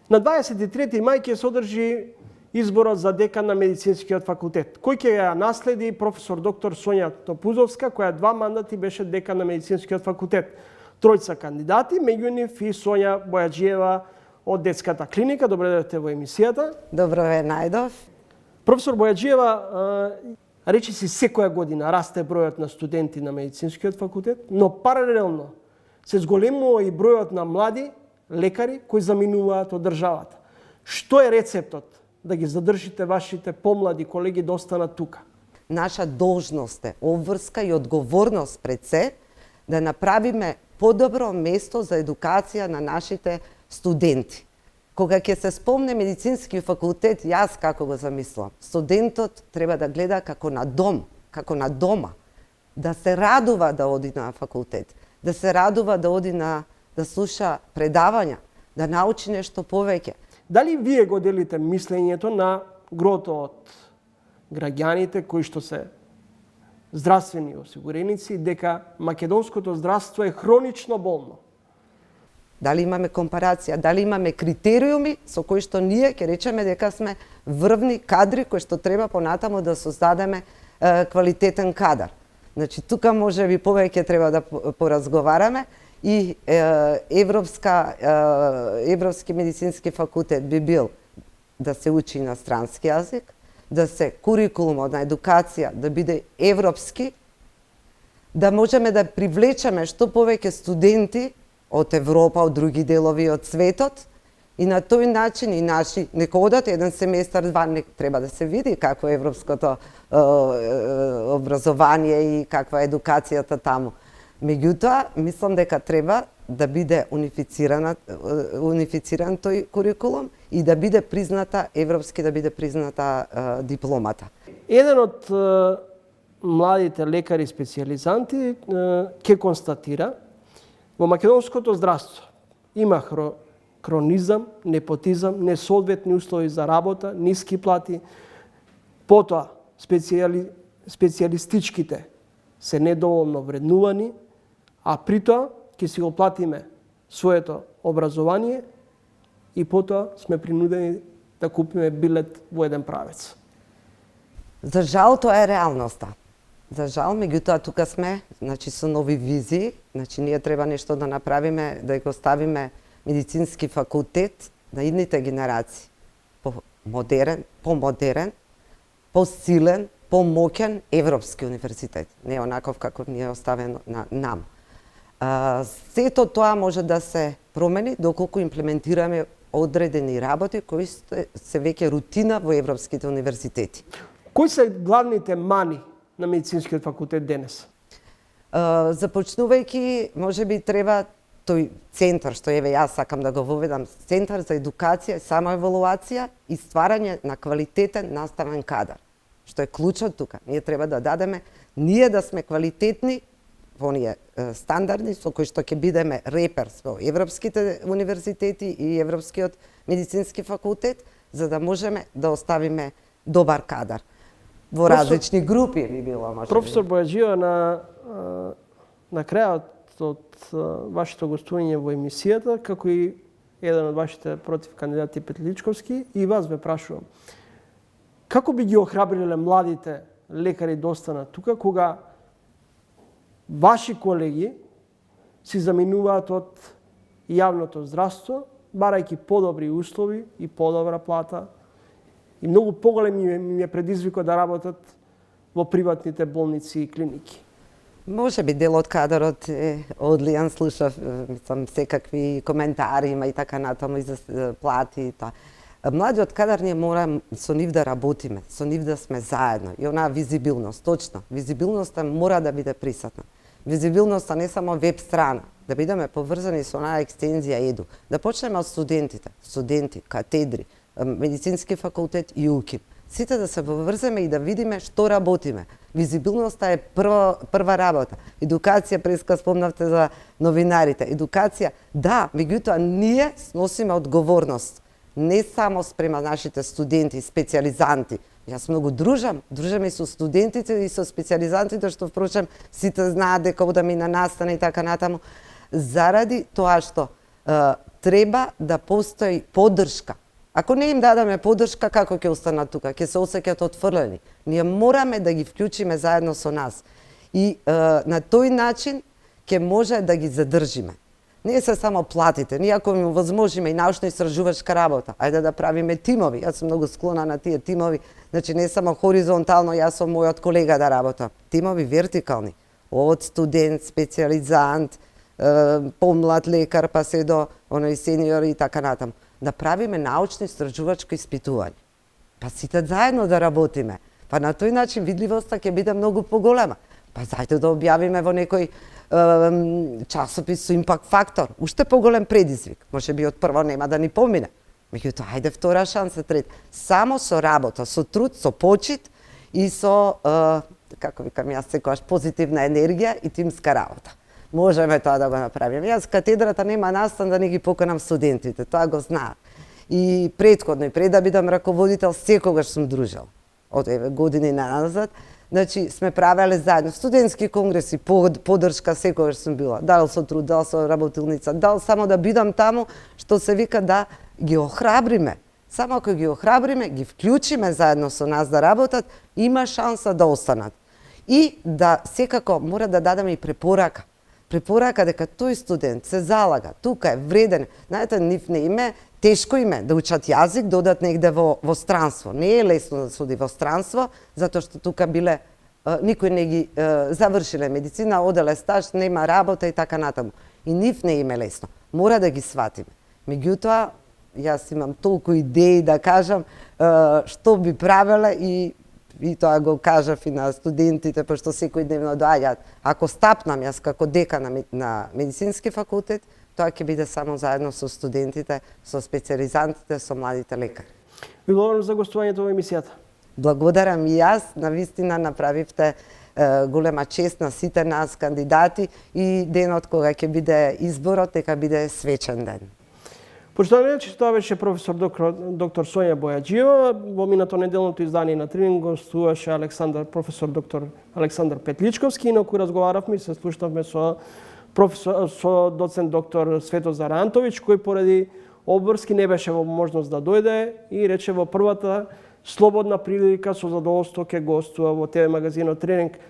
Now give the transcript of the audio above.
На 23. мај ќе се одржи изборот за декан на медицинскиот факултет, кој ќе ја наследи професор доктор Сонја Топузовска, која 2 мандати беше декан на медицинскиот факултет. Тројца кандидати, меѓу нив и Сонја Бојаджиева од детската клиника. Добре дојдовте во емисијата. Добро ве најдов. Професор Бојаджиева, речи си секоја година расте бројот на студенти на медицинскиот факултет, но паралелно се зголемува и бројот на млади лекари кои заминуваат од државата. Што е рецептот да ги задржите вашите помлади колеги да останат тука? Наша должност е, обврска и одговорност пред се, да направиме подобро место за едукација на нашите студенти. Кога ќе се спомне медицински факултет, јас како го замислам, студентот треба да гледа како на дом, како на дома, да се радува да оди на факултет, да се радува да оди да слуша предавања, да научи нешто повеќе. Дали вие го делите мислењето на грото од граѓаните кои што се здравствени осигуреници дека македонското здравство е хронично болно? Дали имаме компарација, дали имаме критериуми со кои што ние ќе речеме дека сме врвни кадри кои што треба понатаму да создадеме квалитетен кадар. Значи тука може би повеќе треба да поразговараме и Европски медицински факултет би бил да се учи на странски јазик, да се курикулумот на едукација да биде европски, да можеме да привлечеме што повеќе студенти од Европа, од други делови од светот, и на тој начин и наши нека одат еден семестар, два, треба да се види какво е европското образование и каква е едукацијата таму. Меѓутоа, мислам дека треба да биде унифициран тој курикулум и да биде призната европски, да биде призната дипломата. Еден од младите лекари специјализанти ќе констатира во македонското здравство има хронизам, непотизам, несоодветни услови за работа, ниски плати, потоа специјалистичките се недоволно вреднувани, а притоа ќе си го платиме своето образование и потоа сме принудени да купиме билет во еден правец. За жал тоа е реалноста. За жал, меѓутоа тука сме, значи со нови визии, значи ние треба нешто да направиме, да го ставиме медицински факултет на идните генерации. По-модерен, по-силен, по-моќен европски универзитет, не онаков како ни е оставено на нам. Сето тоа може да се промени доколку имплементираме одредени работи кои се веќе рутина во европските универзитети. Кои се главните мани на медицинскиот факултет денес? Започнувајќи, можеби треба тој центар, што еве јас сакам да го воведам, центар за едукација, самоевалуација и стварање на квалитетен наставен кадар. Што е клучот тука. Ние треба да дадеме, ние да сме квалитетни во оние стандарди со кои што ќе бидеме реперс во европските универзитети и Европскиот медицински факултет, за да можеме да оставиме добар кадар. Во различни групи би било, може. Професор Бојаджиева, на крајот од вашето гостување во емисијата, како и еден од вашите против кандидати Петличковски, и вас ве прашувам. Како би ги охрабриле младите лекари да останат тука, кога ваши колеги си заминуваат од јавното здравство, барајќи подобри услови и подобра плата, и многу поголем им е предизвикот да работат во приватните болници и клиники? Може би дел од кадарот е одлијан, слушав, мислам, секакви коментари има и така натаму и за плати и тоа. Младиот кадар ние мора со нив да работиме, со нив да сме заедно. И онаа визибилност, точно. Визибилноста мора да биде присутна. Визибилноста не само веб страна, да бидеме поврзани со онаа екстензија еду. Да почнеме од студентите, катедри, медицински факултет и УКИП. Сите да се поврземе и да видиме што работиме. Визибилноста е прва работа. Едукација, преска спомнавте за новинарите. Едукација, да, меѓутоа ние сносиме одговорност. Не само спрема нашите студенти, специјализанти. Јас многу дружам и со студентите и со специјализантите, што впрочем сите знаат дека одам и на настана и така натаму, заради тоа што треба да постои поддршка. Ако не им дадеме поддршка, како ќе останат тука? Ќе се осеќаат отфрлени. Ние мораме да ги вклучиме заедно со нас. И на тој начин ќе може да ги задржиме. Не се само платите. Ние ако им возможиме и научно-истражувачка работа, ајде да правиме тимови. Јас сум многу склона на тие тимови. Значи не само хоризонтално, јас со мојот колега да работам. Тимови вертикални. Од студент, специјализант, помлад лекар, па се до оној сениори и така натаму. Да правиме научно-истражувачко испитување. Па сите заедно да работиме. Па на тој начин видливоста ќе биде многу поголема. Па зајде да објавиме во некој часопис со импакт фактор. Уште поголем предизвик. Може би од прво нема да ни помине. Меѓутоа, ајде втора шанса, трета. Само со работа, со труд, со почит и со, како викам јас секогаш, позитивна енергија и тимска работа. Можеме тоа да го направиме. Јас катедрата нема настан да не ги поканам студентите, тоа го знаат. И претходно, и пред да бидам раководител, секогаш сум дружел. Од години назад. Значи, сме правеле заедно студентски конгреси, поддршка секогаш сум била. Дал со труд, дал со работилница, дал само да бидам таму, што се вика да ги охрабриме. Само ако ги охрабриме, ги вклучиме заедно со нас да работат, има шанса да останат. И да секако мора да дадеме и препорака. Препорака дека тој студент се залага, тука е вреден. Знаете, нив не име, тешко име да учат јазик, да одат негде во странство. Не е лесно да се оди во странство, затоа што тука биле, никој не ги завршиле медицина, оделе стаж, нема работа и така натаму. И нив не име лесно. Мора да ги сватиме. Меѓутоа, јас имам толку идеи да кажам што би правеле и тоа го кажав и на студентите, пошто секојдневно доаѓаат. Ако стапнам јас како декан на медицински факултет, тоа ќе биде само заедно со студентите, со специјализантите, со младите лекари. Ви благодарам за гостувањето во емисијата. Благодарам и јас, навистина направивте голема чест на сите нас кандидати и денот кога ќе биде изборот, дека биде свечен ден. Почитувани, че тоа беше професор доктор Сонја Бојаджиева. Во минато неделното издание на Тренинг гостуваше професор доктор Александар Петличковски, на кој разговаравме и се слушнавме со доцент доктор Светозар Антовиќ, кој поради обврски не беше во можност да дојде и рече во првата слободна прилика со задоволство ќе гостува во ТВ магазинот Тренинг